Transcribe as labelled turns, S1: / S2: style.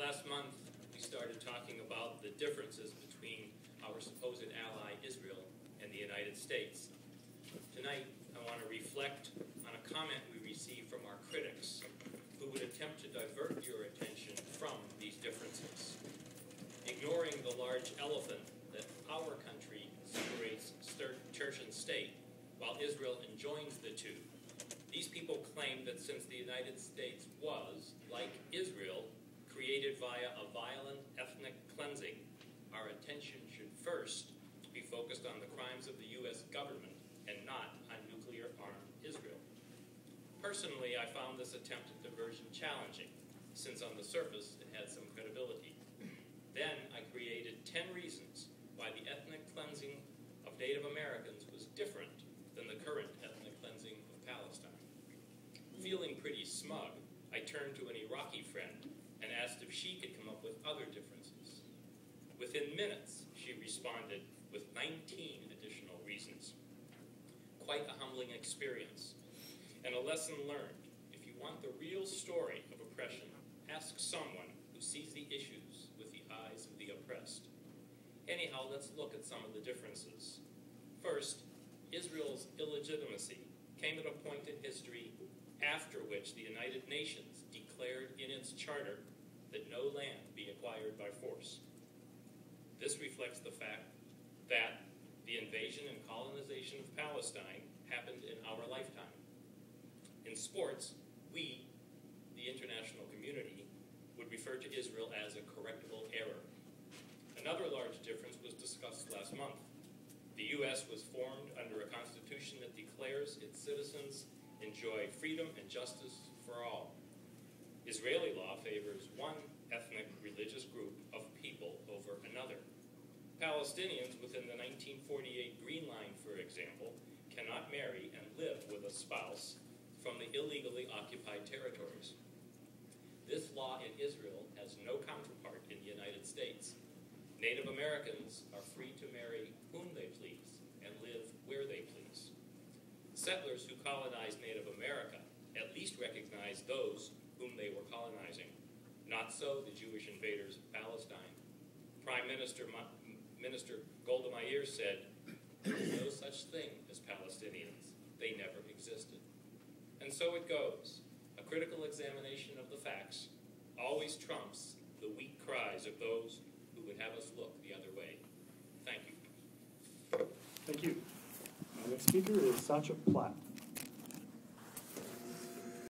S1: Last month, we started talking about the differences between our supposed ally Israel and the United States. Tonight, I want to reflect on a comment we received from our critics who would attempt to divert your attention from these differences, ignoring the large elephant that our country separates church and state, while Israel enjoins the two. These people claim that since the United States was, like Israel, created via a violent ethnic cleansing, our attention should first be focused on the crimes of the U.S. government and not on nuclear-armed Israel. Personally, I found this attempt at diversion challenging, since on the surface it had some credibility. Then I created 10 reasons why the ethnic cleansing of Native Americans was different than the current ethnic cleansing of Palestine. Feeling pretty smug, I turned to an Iraqi friend and asked if she could come up with other differences. Within minutes, she responded with 19 additional reasons. Quite a humbling experience, and a lesson learned. If you want the real story of oppression, ask someone who sees the issues with the eyes of the oppressed. Anyhow, let's look at some of the differences. First, Israel's illegitimacy came at a point in history after which the United Nations declared in its charter that no land be acquired by force. This reflects the fact that the invasion and colonization of Palestine happened in our lifetime. In sports, we, the international community, would refer to Israel as a correctable error. Another large difference was discussed last month. The U.S. was formed under a constitution that declares its citizens enjoy freedom and justice for all. Israeli law favors one ethnic religious group of people over another. Palestinians within the 1948 Green Line, for example, cannot marry and live with a spouse from the illegally occupied territories. This law in Israel has no counterpart in the United States. Native Americans are free to marry whom they please and live where they please. Settlers who colonized Native America at least recognized those whom they were colonizing. Not so the Jewish invaders of Palestine. Prime Minister Golda Meir said, "There is no such thing as Palestinians. They never existed." And so it goes. A critical examination of the facts always trumps the weak cries of those who would have us look the other way. Thank you.
S2: Thank you. Our next speaker is Sacha Platt.